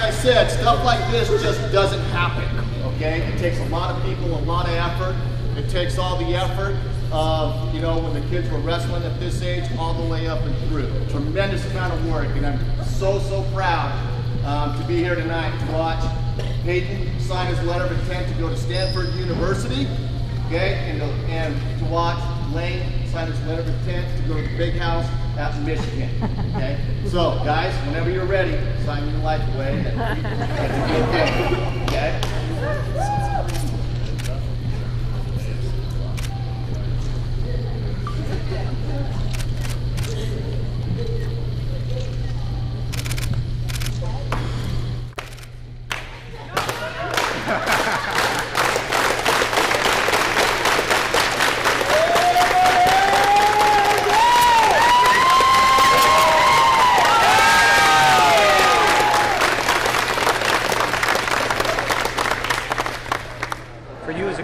I said, stuff like this just doesn't happen, okay? It takes a lot of people, a lot of effort. It takes all the effort of, you know, when the kids were wrestling at this age, all the way up and through. Tremendous amount of work, and I'm so proud to be here tonight to watch Haydn sign his letter of intent to go to Stanford University, okay? And to watch Layne sign his letter of intent to go to the big house out in Michigan, okay? So, guys, whenever you're ready, sign your life away. Okay?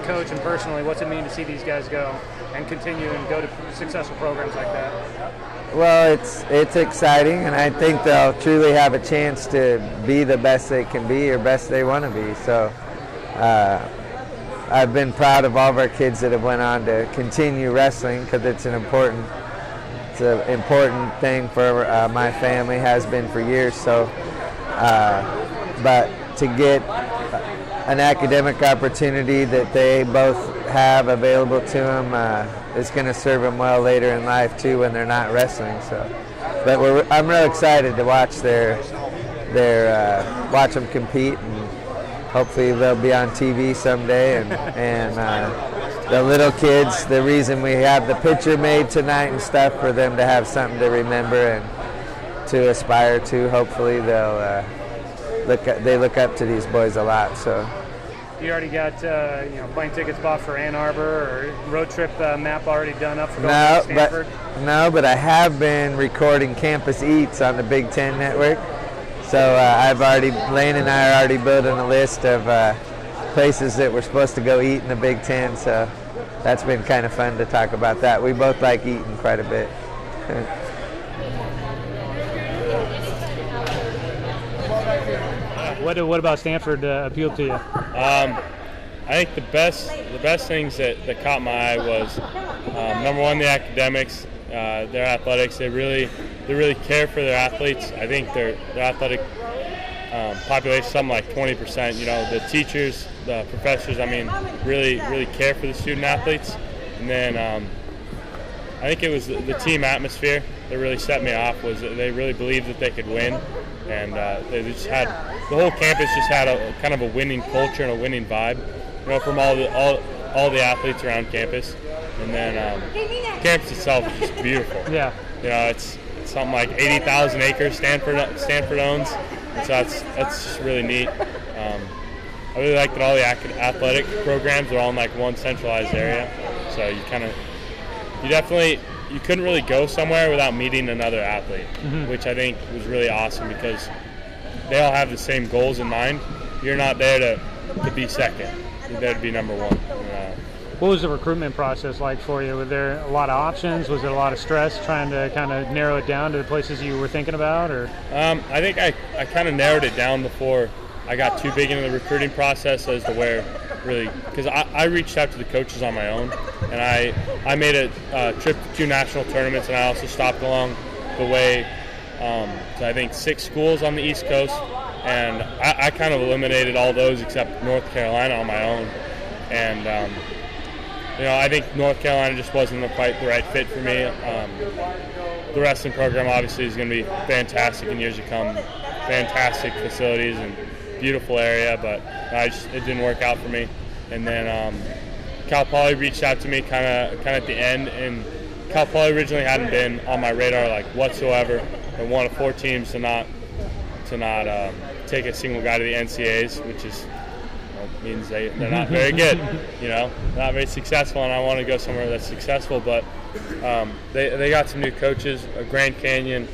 Coach and personally, what's it mean to see these guys go and continue and go to successful programs like that? Well, it's exciting, and I think they'll truly have a chance to be the best they can be or best they want to be. So I've been proud of all of our kids that have went on to continue wrestling, because it's an important thing for my family, has been for years. So, but to get an academic opportunity that they both have available to them is going to serve them well later in life too, when they're not wrestling. So, but I'm real excited to watch watch them compete, and hopefully they'll be on TV someday. And the little kids, the reason we have the picture made tonight and stuff, for them to have something to remember and to aspire to. Hopefully they'll they look up to these boys a lot. So you already got plane tickets bought for Ann Arbor, or road trip map already done up for going to Stanford? But I have been recording Campus Eats on the Big Ten Network. So Layne and I are already building a list of places that we're supposed to go eat in the Big Ten. So that's been kind of fun to talk about that. We both like eating quite a bit. What about Stanford appealed to you? I think the best things that caught my eye was number one, the academics, their athletics. They really care for their athletes. I think their athletic population, something like 20%. You know, the teachers, the professors, really care for the student athletes. And then I think it was the team atmosphere that really set me off. Was that they really believed that they could win, and they just had, the whole campus just had a kind of a winning culture and a winning vibe, you know, from all the athletes around campus. And then campus itself is just beautiful. Yeah. You know, it's something like 80,000 acres Stanford owns, and so that's just really neat. I really like that all the athletic programs are all in like one centralized area, so you couldn't really go somewhere without meeting another athlete, which I think was really awesome, because they all have the same goals in mind. You're not there to be second. You're there to be number one. What was the recruitment process like for you? Were there a lot of options? Was there a lot of stress trying to kind of narrow it down to the places you were thinking about? Or I think I kind of narrowed it down before I got too big into the recruiting process as to where really, because I reached out to the coaches on my own, and I made a trip to 2 national tournaments, and I also stopped along the way to I think 6 schools on the East Coast, and I kind of eliminated all those except North Carolina on my own. And I think North Carolina just wasn't quite the right fit for me. The wrestling program obviously is going to be fantastic in years to come. Fantastic facilities and beautiful area, but it didn't work out for me. And then Cal Poly reached out to me kind of at the end, and Cal Poly originally hadn't been on my radar like whatsoever. And one of 4 teams to not take a single guy to the NCAAs, which is means they're not very good, not very successful, and I want to go somewhere that's successful. But they got some new coaches. Grand Canyon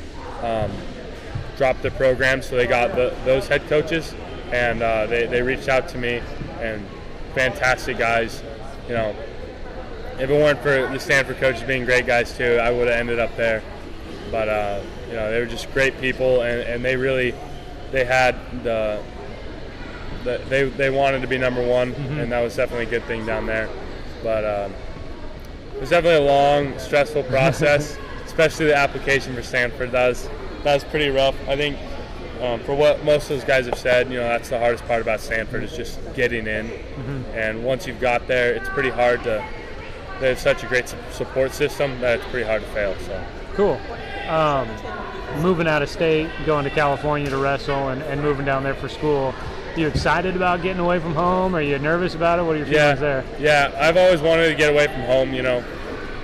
dropped their program, so they got those head coaches, and they reached out to me, and fantastic guys. If it weren't for the Stanford coaches being great guys too, I would have ended up there. But they were just great people, and they really they had they wanted to be number one, and that was definitely a good thing down there. But it was definitely a long, stressful process, especially the application for Stanford. That was pretty rough. I think for what most of those guys have said, that's the hardest part about Stanford is just getting in. And once you've got there, it's pretty hard to. They have such a great support system that it's pretty hard to fail. So cool. Moving out of state, going to California to wrestle, and moving down there for school. Are you excited about getting away from home? Are you nervous about it? What are your feelings there? Yeah, I've always wanted to get away from home.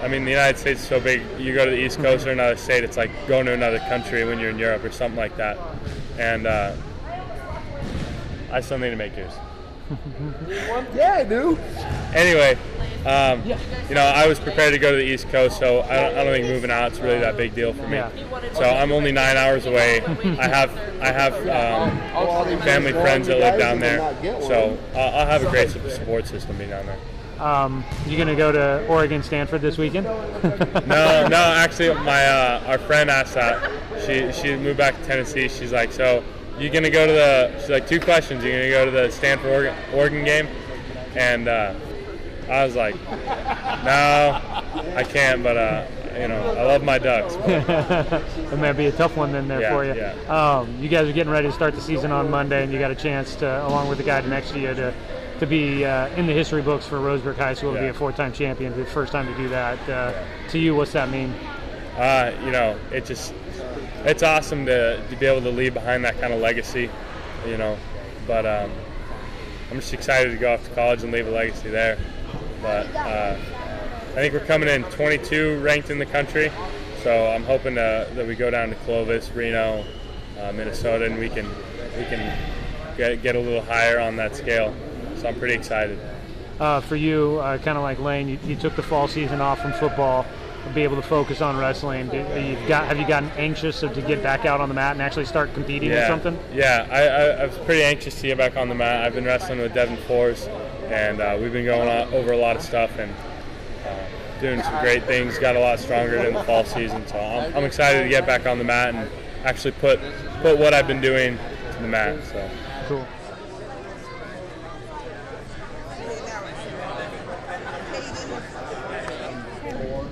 I mean, the United States is so big. You go to the East Coast or another state, it's like going to another country when you're in Europe or something like that. And I still need to make yours. Yeah, I do. Anyway, I was prepared to go to the East Coast, so I don't think moving out is really that big deal for me. Yeah. So I'm only 9 hours away. I have family friends that live down there, so I'll have a great support system being down there. You gonna go to Oregon, Stanford this weekend? No, actually, our friend asked that. She moved back to Tennessee. She's like, so you gonna go to she's like, 2 questions. You gonna go to the Stanford Oregon game? And I was like, no, I can't, but I love my Ducks. It might be a tough one then there for you. Yeah. You guys are getting ready to start the season on Monday, and you got a chance to, along with the guy next to you, to be in the history books for Roseburg High School, to be a 4-time champion, the first time to do that. To you, what's that mean? It's awesome to be able to leave behind that kind of legacy, but I'm just excited to go off to college and leave a legacy there. But I think we're coming in 22 ranked in the country, so I'm hoping that we go down to Clovis, Reno, Minnesota, and we can get a little higher on that scale. So I'm pretty excited. For you, kind of like Layne, you took the fall season off from football to be able to focus on wrestling. Have you gotten anxious to get back out on the mat and actually start competing or something? Yeah, I was pretty anxious to get back on the mat. I've been wrestling with Devin Force, and we've been going over a lot of stuff and doing some great things. Got a lot stronger in the fall season, so I'm excited to get back on the mat and actually put what I've been doing to the mat. So cool.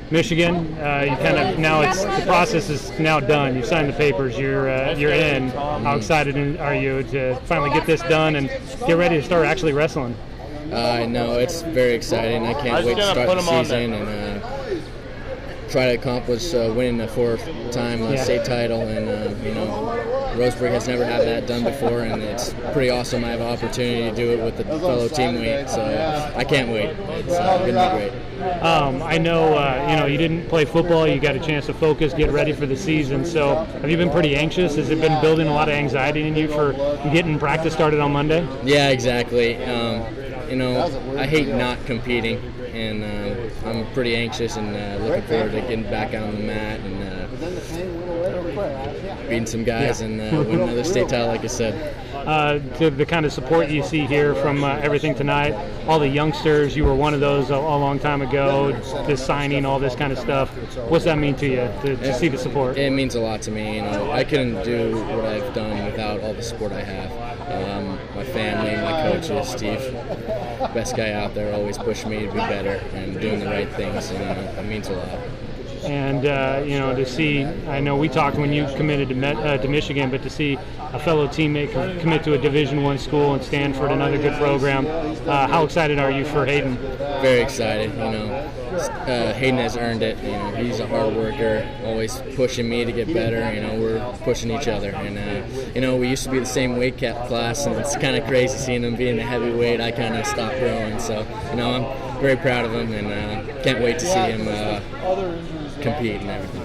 Michigan, you kind of the process is now done. You've signed the papers. You're in. How excited are you to finally get this done and get ready to start actually wrestling? No, it's very exciting. I can't wait to start the season and try to accomplish winning a 4th-time state title. And Roseburg has never had that done before, and it's pretty awesome. I have an opportunity to do it with a fellow teammate, so I can't wait. It's going to be great. I know, you didn't play football. You got a chance to focus, get ready for the season. So have you been pretty anxious? Has it been building a lot of anxiety in you for getting practice started on Monday? Yeah, exactly. I hate not competing, and I'm pretty anxious and looking forward to getting back on the mat and beating some guys and win another state title, like I said. To the kind of support you see here from everything tonight, all the youngsters, you were one of those a long time ago, the signing, all this kind of stuff. What's that mean to you, to see the support? It means a lot to me. I couldn't do what I've done without all the support I have. My family, my coaches, Steve, best guy out there, always pushing me to be better and doing the right things, and it means a lot. And to see, I know we talked when you committed to Michigan, but to see a fellow teammate commit to a Division I school and Stanford, another good program, how excited are you for Haydn? Very excited. Haydn has earned it. He's a hard worker, always pushing me to get better. We're pushing each other, and we used to be the same weight class, and it's kind of crazy seeing him being a heavyweight. I kind of stopped growing, so I'm very proud of him, and can't wait to see him compete and everything.